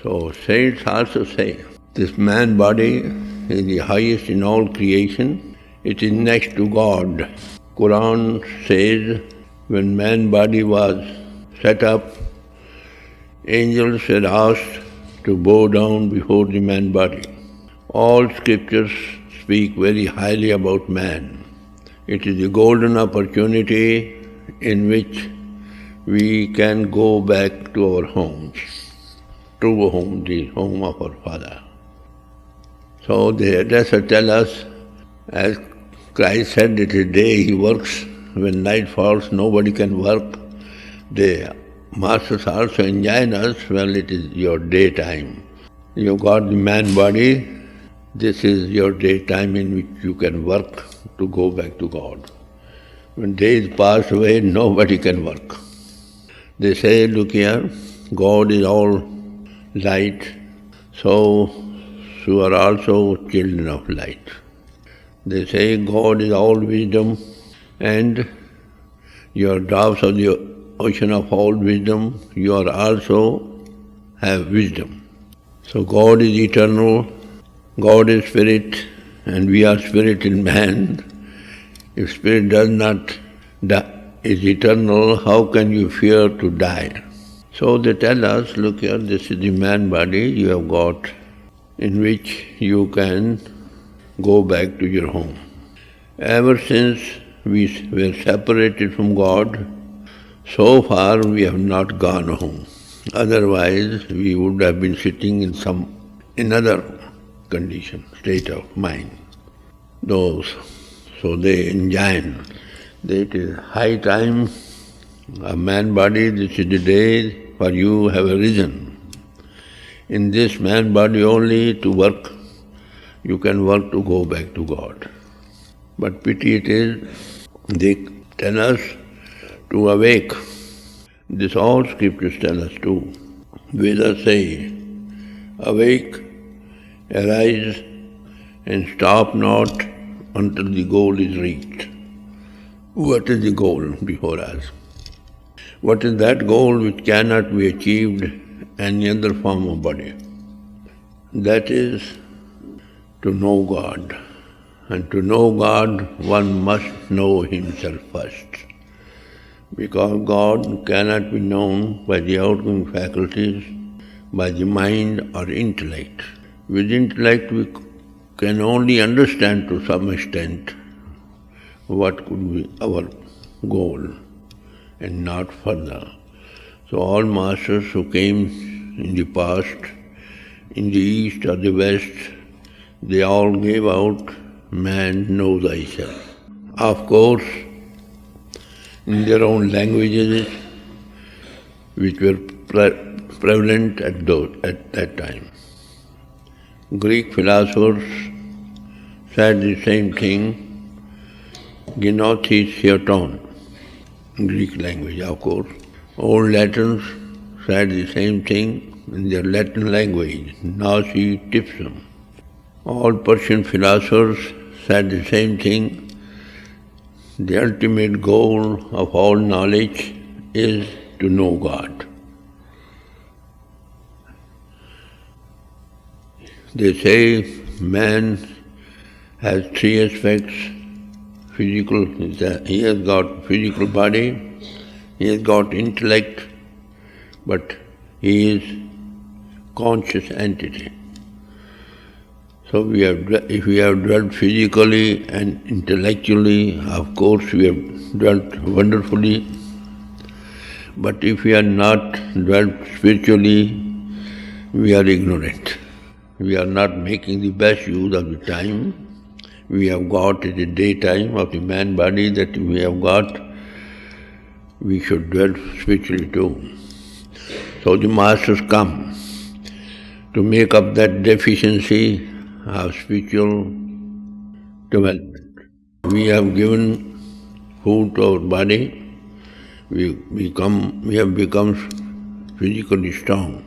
So saints also say, this man body is the highest in all creation. It is next to God. Quran says, when man body was set up, angels were asked to bow down before the man body. All scriptures speak very highly about man. It is a golden opportunity in which we can go back to our homes, true home, the home of our Father. So the hairdresser tells us, as Christ said, it is day he works, when night falls nobody can work. The masters also enjoin us, well, it is your daytime. You got the man body, this is your daytime in which you can work to go back to God. When days pass away, nobody can work. They say, look here, God is all light, so you are also children of light. They say God is all wisdom and you are doves of the ocean of all wisdom, you are also have wisdom. So God is eternal, God is spirit, and we are spirit in man. If spirit does not is eternal, how can you fear to die? So they tell us, look here, this is the man body you have got, in which you can go back to your home. Ever since we were separated from God, so far we have not gone home. Otherwise we would have been sitting in some another condition, state of mind. So they enjoin that it is high time, a man body, this is the day for you have arisen. In this man body only to work, you can work to go back to God. But pity it is, they tell us to awake. This all scriptures tell us too. Vedas say, awake, arise, and stop not until the goal is reached. What is the goal before us? What is that goal which cannot be achieved any other form of body? That is to know God. And to know God, one must know himself first. Because God cannot be known by the outgoing faculties, by the mind or intellect. With intellect we can only understand to some extent what could be our goal and not further. So all masters who came in the past, in the east or the west, they all gave out, man, know thyself. Of course, in their own languages, which were prevalent at that time. Greek philosophers said the same thing, Gnosis Theoton, Greek language, of course. Old Latins said the same thing in their Latin language, Nasi Tipsum. All Persian philosophers said the same thing. The ultimate goal of all knowledge is to know God. They say man has three aspects. Physical, he has got physical body, he has got intellect, but he is conscious entity. So if we have dwelt physically and intellectually, of course we have dwelt wonderfully. But if we are not dwelt spiritually, we are ignorant. We are not making the best use of the time we have got in the daytime of the man body that we have got. We should dwell spiritually too. So the masters come to make up that deficiency of spiritual development. We have given food to our body, we have become physically strong.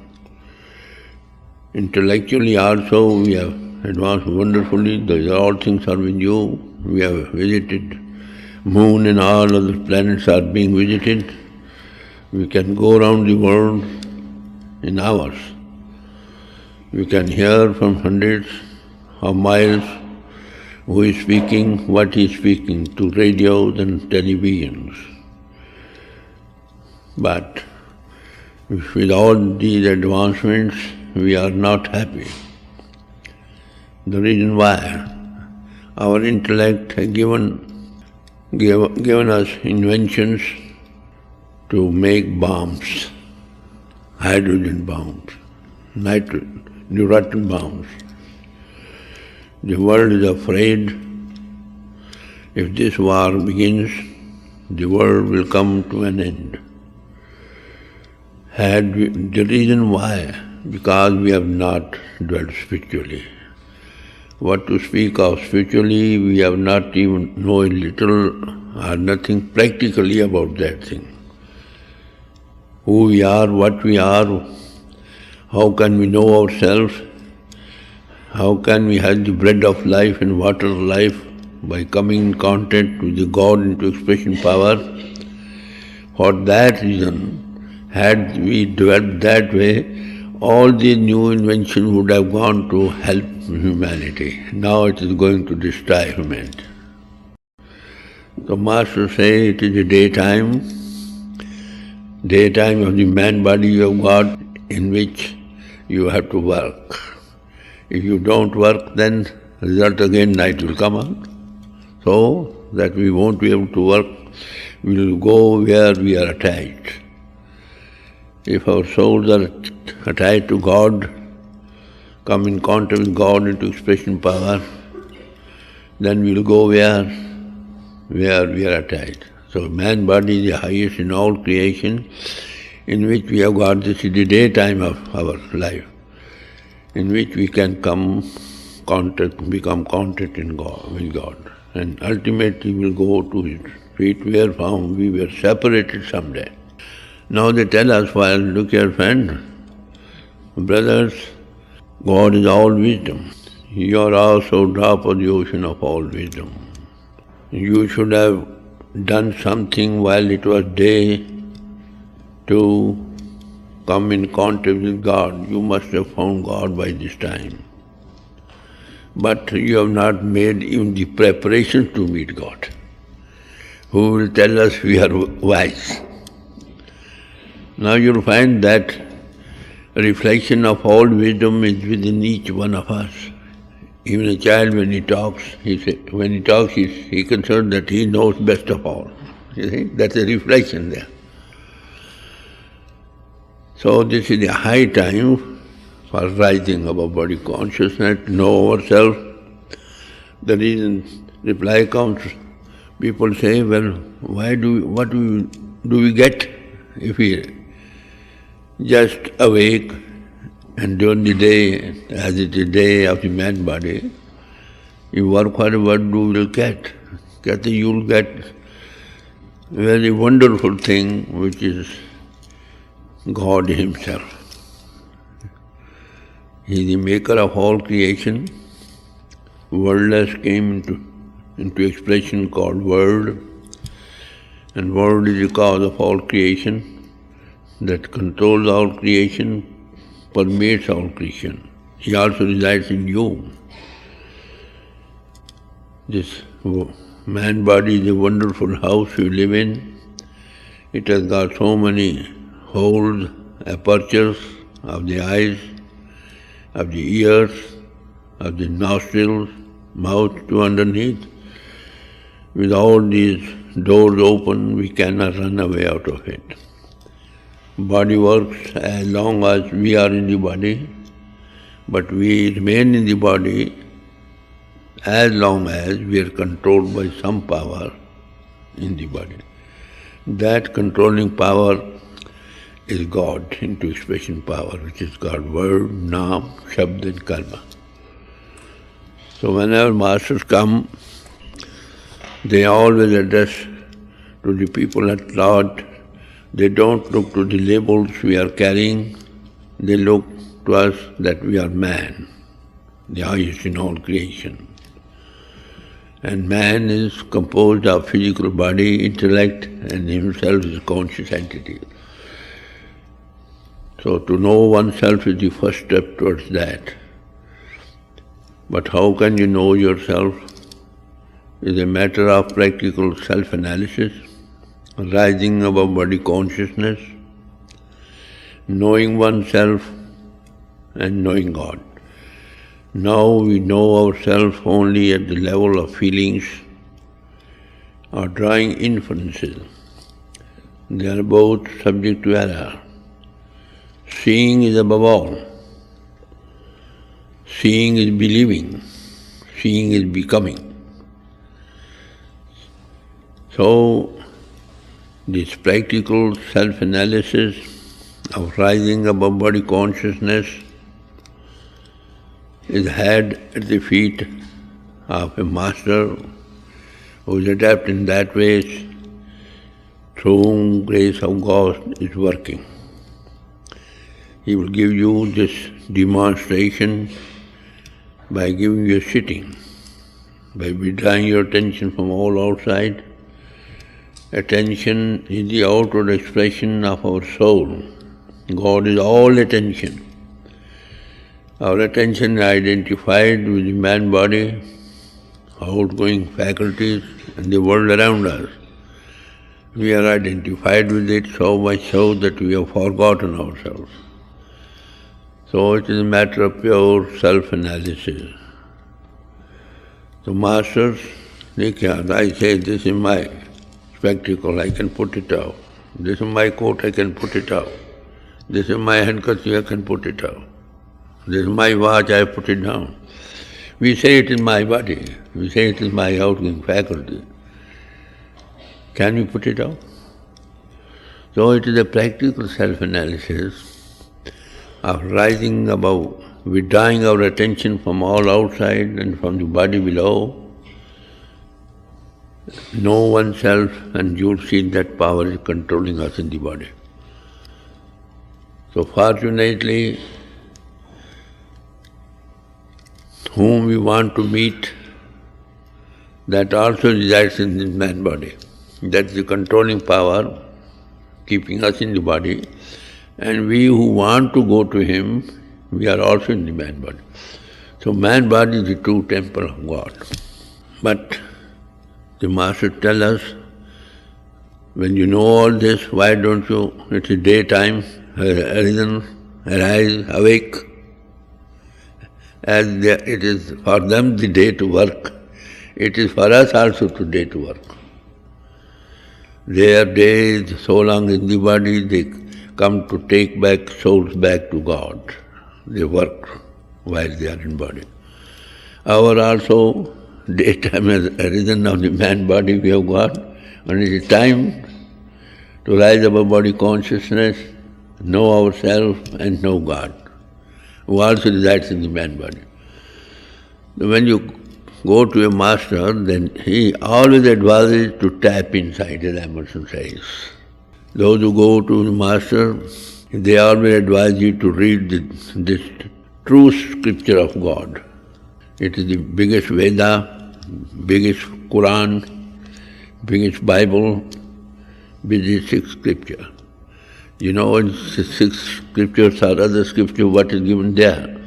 Intellectually also we have advanced wonderfully, all things are with you. We have visited moon and all other planets are being visited. We can go around the world in hours. You can hear from hundreds of miles who is speaking, what he is speaking to radios and televisions. But with all these advancements, we are not happy. The reason why, our intellect has given us inventions to make bombs, hydrogen bombs, nitrogen bombs. The world is afraid if this war begins, the world will come to an end. The reason why, because we have not dwelt spiritually. What to speak of spiritually, we have not even know a little or nothing practically about that thing. Who we are, what we are, how can we know ourselves, how can we have the bread of life and water of life by coming in contact with the God into expression power. For that reason, had we developed that way, all these new inventions would have gone to help humanity. Now it is going to destroy humanity. The Master says it is a daytime of the man body you have got, in which you have to work. If you don't work, then result again night will come out. So that we won't be able to work, we will go where we are attached. If our souls are attached to God, come in contact with God into expression power, then we will go where we are attached. So man body is the highest in all creation, in which we have got this is the daytime of our life, in which we can become contact with God. And ultimately we will go to His feet where from we were separated someday. Now they tell us, well, look here friend, brothers, God is all wisdom. You are also drop of the ocean of all wisdom. You should have done something while it was day to come in contact with God. You must have found God by this time. But you have not made even the preparations to meet God. Who will tell us we are wise? Now you'll find that reflection of all wisdom is within each one of us. Even a child, when he talks, he's concerned that he knows best of all. You see, that's a reflection there. So this is a high time for rising above body consciousness, know ourselves. The reason reply comes, people say, well, what do we get if we just awake and during the day, as it is day of the man body, you work for what you will get. You will get a very wonderful thing, which is God Himself. He is the maker of all creation. Wordless came into expression called Word, and Word is the cause of all creation, that controls all creation, permeates all creation. He also resides in you. This man body is a wonderful house you live in. It has got so many holes, apertures of the eyes, of the ears, of the nostrils, mouth to underneath. With all these doors open, we cannot run away out of it. Body works as long as we are in the body, but we remain in the body as long as we are controlled by some power in the body. That controlling power is God into expression power, which is called Word, Naam, Shabd and Karma. So whenever masters come, they always address to the people at large. They don't look to the labels we are carrying, they look to us that we are man, the highest in all creation. And man is composed of physical body, intellect, and himself is a conscious entity. So to know oneself is the first step towards that. But how can you know yourself? It's a matter of practical self-analysis, rising above body consciousness, knowing oneself and knowing God. Now we know ourselves only at the level of feelings or drawing inferences. They are both subject to error. Seeing is above all. Seeing is believing. Seeing is becoming. So, this practical self-analysis of rising above body consciousness is had at the feet of a master who is adept in that way, through whom grace of God is working. He will give you this demonstration by giving you a sitting, by withdrawing your attention from all outside. Attention is the outward expression of our soul. God is all attention. Our attention is identified with the man body, outgoing faculties, and the world around us. We are identified with it so much so that we have forgotten ourselves. So it is a matter of pure self-analysis. So masters, I say, this is my spectacle, I can put it out. This is my coat, I can put it out. This is my handkerchief, I can put it out. This is my watch, I put it down. We say it is my body, we say it is my outgoing faculty. Can we put it out? So it is a practical self-analysis of rising above, withdrawing our attention from all outside and from the body below. Know oneself and you'll see that power is controlling us in the body. So fortunately, whom we want to meet, that also resides in this man body. That's the controlling power keeping us in the body. And we who want to go to him, we are also in the man body. So man body is the true temple of God. But the Master tells us, when you know all this, why don't you, it is daytime, arisen, arise, awake. As it is for them the day to work, it is for us also today to work. Their days, so long in the body, they come to take back souls back to God. They work while they are in body. Our also, daytime has arisen of the man body we have got, and it is time to rise above body consciousness, know ourselves and know God, who also resides in the man body. When you go to a master, then he always advises to tap inside, as Emerson says. Those who go to the master, they always advise you to read this true scripture of God. It is the biggest Veda, biggest Quran, biggest Bible, biggest sixth scripture. You know, in six scriptures or other scripture, what is given there?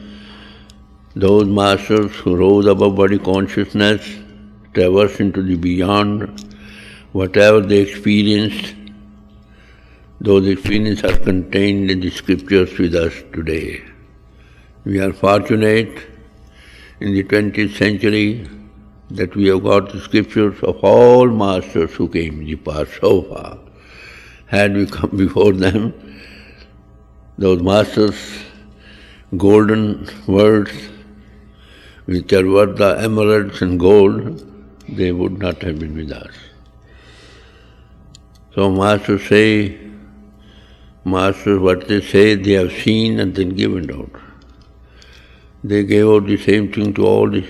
Those masters who rose above body consciousness, traversed into the beyond, whatever they experienced, those experiences are contained in the scriptures with us today. We are fortunate in the 20th century that we have got the scriptures of all masters who came in the past so far. Had we come before them, those masters' golden words, which are worth the emeralds and gold, they would not have been with us. So masters say, masters, what they say, they have seen and then given out. They gave out the same thing to all the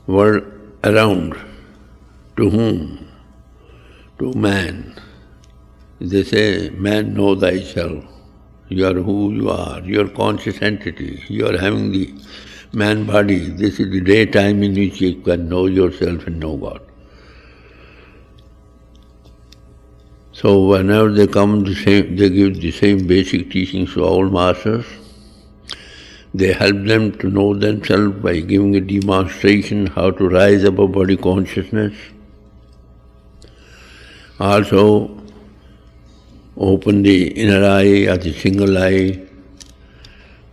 world around. To whom? To man. They say, man, know thyself. You are who you are. You are conscious entity. You are having the man body. This is the daytime in which you can know yourself and know God. So whenever they come, they give the same basic teachings to all masters. They help them to know themselves by giving a demonstration how to rise above body consciousness. Also, open the inner eye or the single eye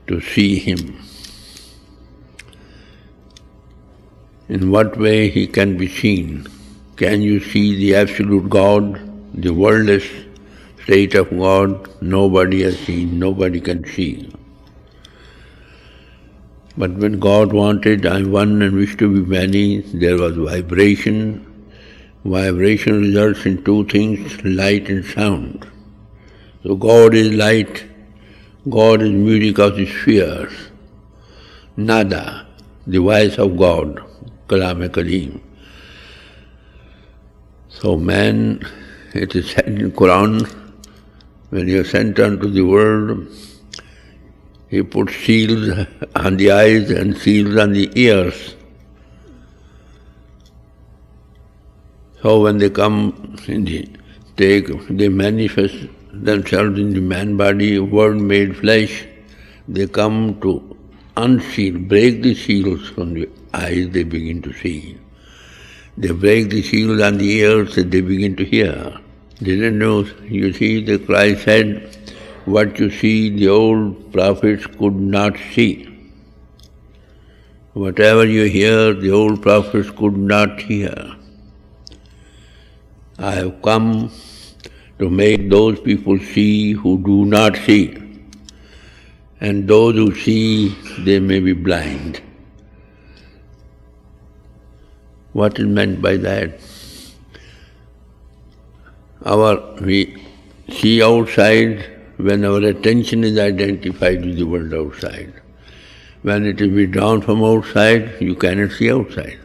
to see Him. In what way He can be seen? Can you see the absolute God, the worldless state of God? Nobody has seen, nobody can see. But when God wanted, I am one and wish to be many, there was vibration. Vibration results in two things, light and sound. So God is light, God is music of the spheres. Nada, the voice of God, Kalam-e-Kalim. So man, it is said in Quran, when He is sent unto the world, He put seals on the eyes and seals on the ears. So when they come they manifest themselves in the man body, word made flesh, they come to unseal, break the seals from the eyes, they begin to see. They break the seals on the ears, they begin to hear. They didn't know, you see, the Christ said, what you see, the old prophets could not see. Whatever you hear, the old prophets could not hear. I have come to make those people see who do not see. And those who see, they may be blind. What is meant by that? We see outside when our attention is identified with the world outside. When it is withdrawn from outside, you cannot see outside.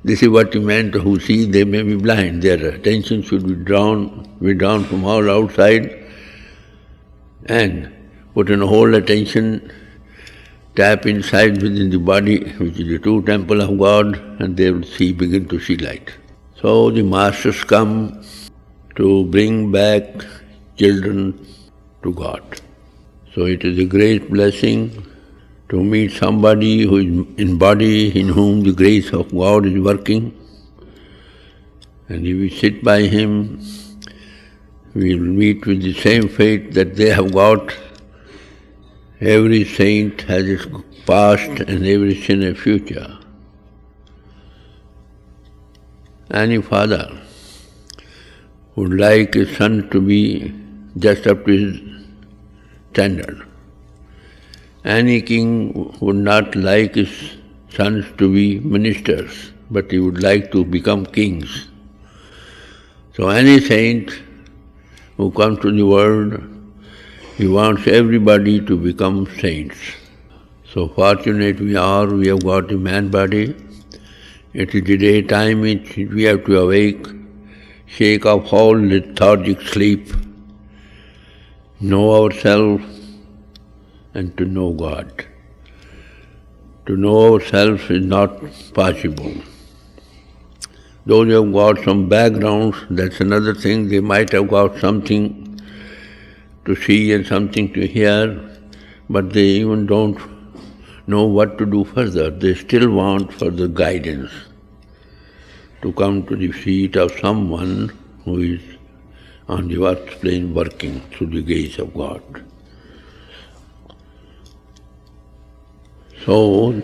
This is what he meant, who see, they may be blind. Their attention should be withdrawn from all outside and put in whole attention, tap inside within the body, which is the true temple of God, and they will begin to see light. So the masters come to bring back children to God. So it is a great blessing to meet somebody who is in body, in whom the grace of God is working. And if we sit by him, we will meet with the same fate that they have got. Every saint has its past and every sinner future. Any father would like his son to be just up to his standard. Any king would not like his sons to be ministers, but he would like to become kings. So any saint who comes to the world, he wants everybody to become saints. So fortunate we are, we have got a man body. It is the daytime which we have to awake, shake off all lethargic sleep, know ourselves, and to know God. To know ourselves is not possible. Those who have got some backgrounds, that's another thing. They might have got something to see and something to hear, but they even don't know what to do further. They still want further guidance to come to the feet of someone who is on the earth plane working through the gaze of God. So,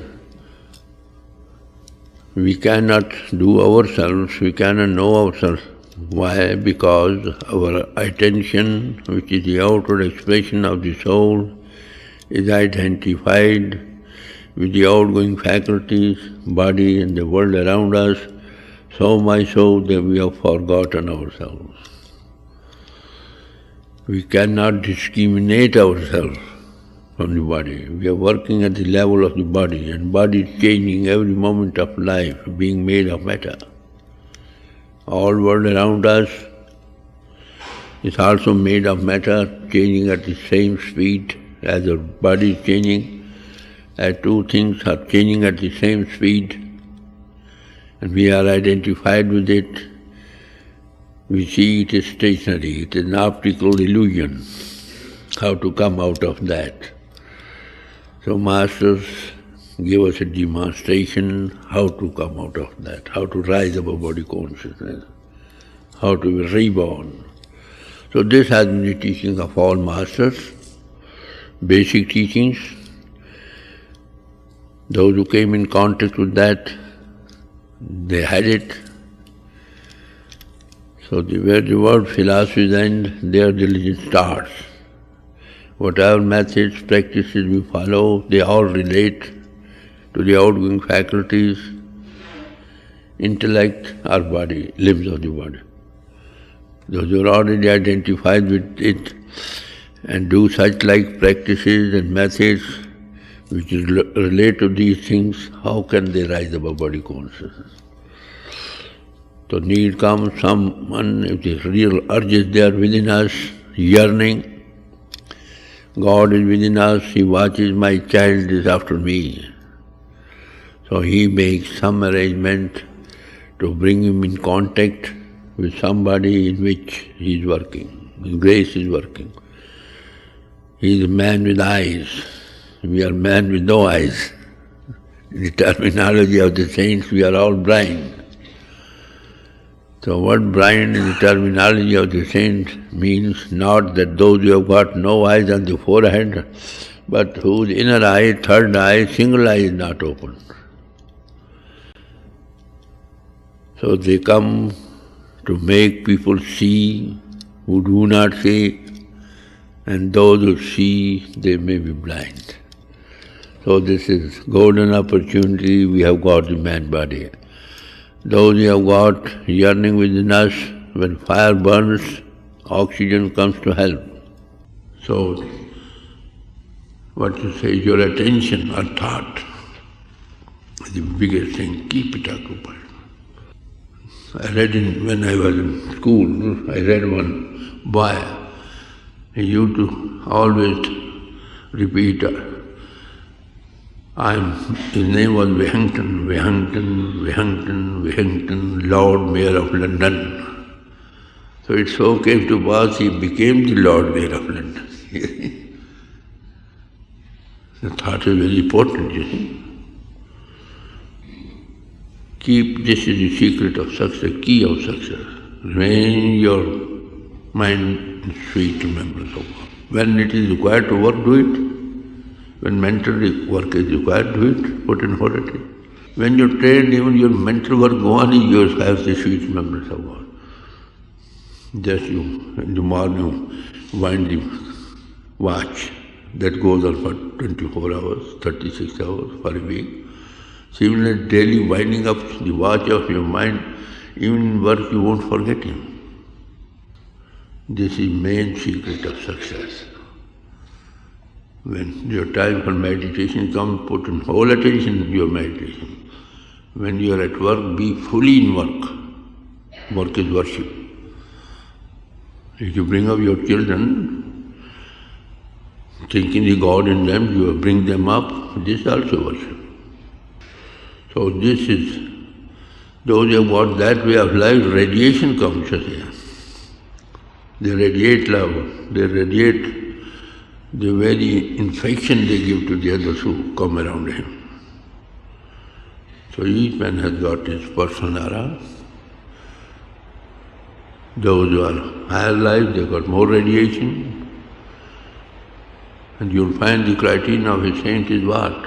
we cannot do ourselves, we cannot know ourselves. Why? Because our attention, which is the outward expression of the soul, is identified with the outgoing faculties, body and the world around us, so much so that we have forgotten ourselves. We cannot discriminate ourselves from the body. We are working at the level of the body, and body is changing every moment of life, being made of matter. All world around us is also made of matter, changing at the same speed as our body is changing. As two things are changing at the same speed, and we are identified with it, we see it is stationary, it is an optical illusion. How to come out of that? So masters give us a demonstration how to come out of that, how to rise above body consciousness, how to be reborn. So this has been the teaching of all masters, basic teachings. Those who came in contact with that, they had it. So where the word philosophies end, their diligence starts. Whatever methods, practices we follow, they all relate to the outgoing faculties, intellect or body, limbs of the body. Those who are already identified with it and do such like practices and methods which relate to these things, how can they rise above body consciousness? So need comes someone, if the real urge is there within us, yearning, God is within us, He watches my child is after me. So He makes some arrangement to bring him in contact with somebody in which he is working, His grace is working. He is a man with eyes, we are man with no eyes. In the terminology of the saints, we are all blind. So what blind in the terminology of the saints means not that those who have got no eyes on the forehead, but whose inner eye, third eye, single eye is not open. So they come to make people see who do not see, and those who see, they may be blind. So this is golden opportunity we have got the man body. Those who have got yearning within us, when fire burns, oxygen comes to help. So what you say, your attention or thought is the biggest thing, keep it occupied. I read when I was in school, I read one boy, he used to always repeat, his name was Wellington, Lord Mayor of London. So it so came to pass he became the Lord Mayor of London. The thought is very important, you see. This is the secret of success, key of success. Remain your mind in sweet remembrance of God. When it is required to work, do it. When mental work is required, do it, put in quality. When you train, even your mental work go on, you have the sweet remembrance of God. Just you, in the morning, wind the watch that goes on for 24 hours, 36 hours for a week. Similarly, daily winding up the watch of your mind, even in work you won't forget Him. This is main secret of success. When your time for meditation comes, put in whole attention in your meditation. When you are at work, be fully in work. Work is worship. If you bring up your children, thinking the God in them, you bring them up, this is also worship. So this is, those who have got that way of life, radiation comes here. They radiate love, they radiate the very infection they give to the others who come around him. So each man has got his persona. Those who are higher life, they got more radiation. And you'll find the criterion of a saint is what?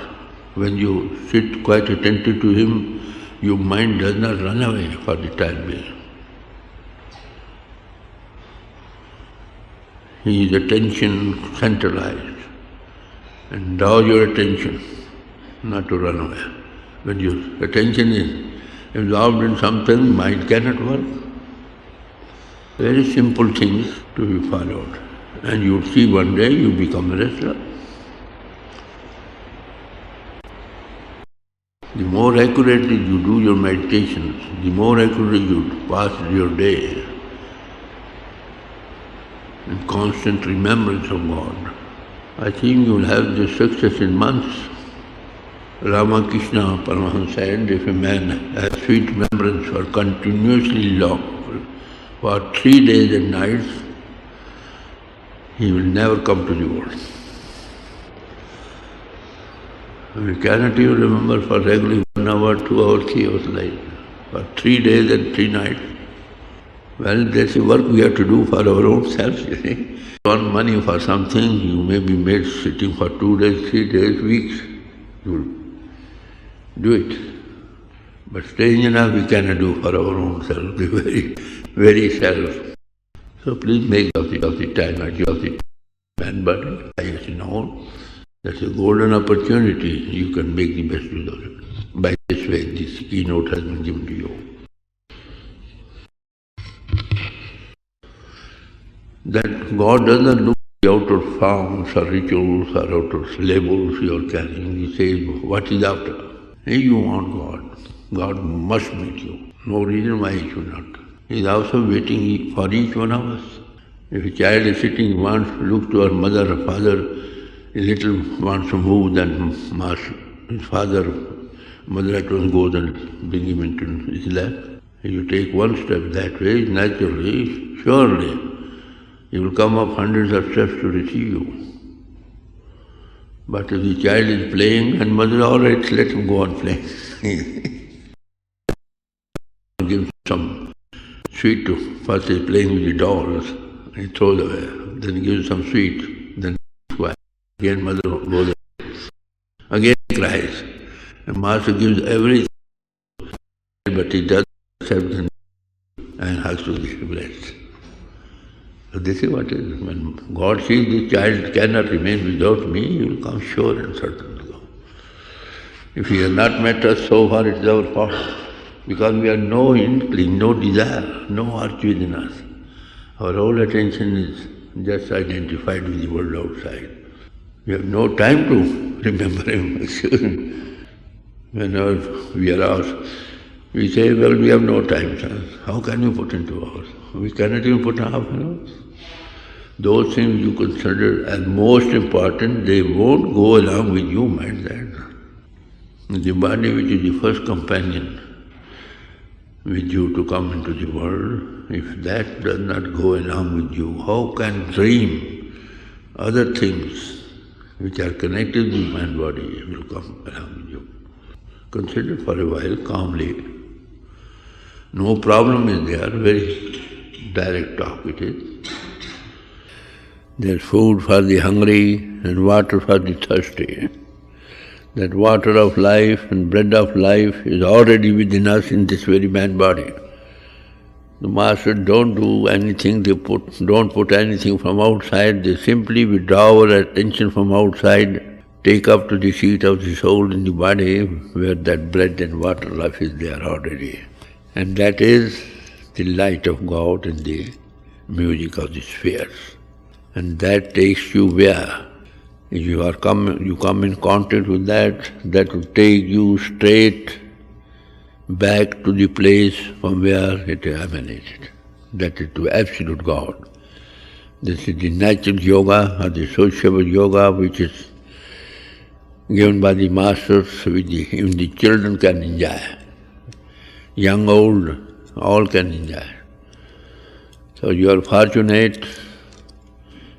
When you sit quite attentive to him, your mind does not run away for the time being. He is attention centralized and draw your attention not to run away. When your attention is absorbed in something, mind cannot work. Very simple things to be followed. And you'll see one day you become a wrestler. The more accurately you do your meditations, the more accurately you pass your day in constant remembrance of God. I think you will have this success in months. Ramakrishna Paramahansa said, if a man has sweet remembrance for continuously long, for 3 days and nights, he will never come to the world. We cannot even remember for regularly 1 hour, 2 hours, 3 hours light. For 3 days and 3 nights. Well, that's the work we have to do for our own selves, you see. Want money for something, you may be made sitting for 2 days, 3 days, weeks. You will do it. But strange enough, we cannot do for our own self, the very self. So please make of the time, of the man body, highest in all. That's a golden opportunity. You can make the best use of it. By this way, this keynote has been given to you. That God does not look at the outer forms or rituals or outer labels you are carrying. He says, what is after? If you want God, God must meet you. No reason why He should not. He is also waiting for each one of us. If a child is sitting, wants to look to her mother or father, a little wants to move, then his father, mother at once goes and bring him into his lap. If you take one step that way, naturally, surely, he will come up hundreds of steps to receive you. But if the child is playing and mother, all right, let him go on playing. Give some sweet to, first he's playing with the dolls, he throws away, then gives some sweet, then again mother goes again cries. And master gives everything, but he doesn't accept them and has to be blessed. So this is what is. When God sees this child cannot remain without me, he will come sure and certain to go. If he has not met us so far, it is our fault. Because we have no inkling, no desire, no urge within us. Our whole attention is just identified with the world outside. We have no time to remember him. Whenever we are asked, we say, well, we have no time, sir. How can you put into hours? We cannot even put half an hour. Those things you consider as most important, they won't go along with you, mind that. The body, which is the first companion with you to come into the world, if that does not go along with you, how can dream other things which are connected with the mind body will come along with you? Consider for a while calmly. No problem is there, very direct talk it is. There's food for the hungry and water for the thirsty. That water of life and bread of life is already within us in this very man body. The Master don't do anything, don't put anything from outside, they simply withdraw our attention from outside, take up to the seat of the soul in the body where that bread and water life is there already. And that is the light of God and the music of the spheres. And that takes you where? If you come in contact with that, that will take you straight back to the place from where it emanated. That is to absolute God. This is the natural yoga or the sociable yoga which is given by the masters, which even the children can enjoy. Young, old, all can enjoy. So you are fortunate.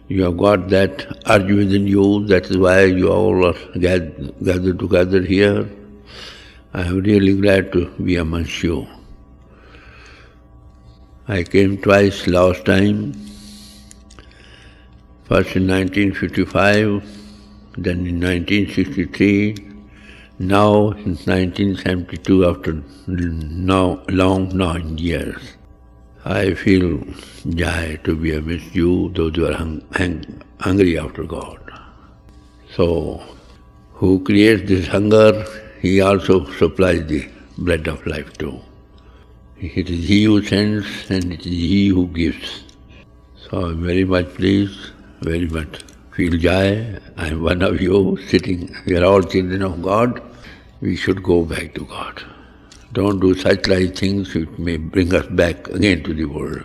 You have got that urge within you, that is why you all are gathered together here. I am really glad to be amongst you. I came twice last time, first in 1955, then in 1963, now in 1972 after long 9 years. I feel joy to be amidst you, those who are hungry after God. So, who creates this hunger, he also supplies the bread of life too. It is he who sends and it is he who gives. So I am very much pleased, very much feel joy. I am one of you sitting, we are all children of God. We should go back to God. Don't do such like things which may bring us back again to the world.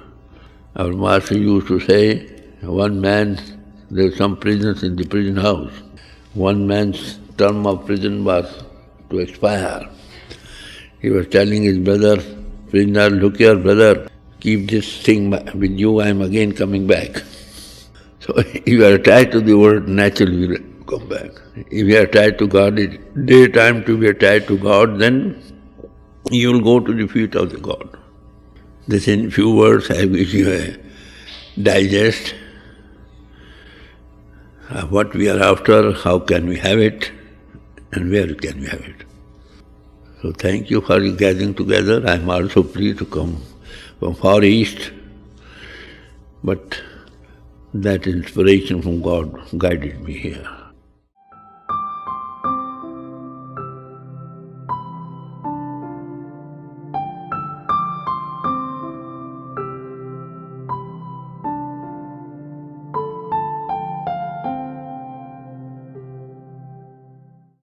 Our master used to say, one man, there were some prisoners in the prison house. One man's term of prison was to expire. He was telling his brother, prisoner, look here brother, keep this thing with you, I am again coming back. So if you are attached to the world, naturally you will come back. If you are attached to God, it's daytime to be attached to God, then you will go to the feet of the God. This in few words I wish you digest what we are after, how can we have it, and where can we have it. So thank you for gathering together. I am also free to come from far east, but that inspiration from God guided me here.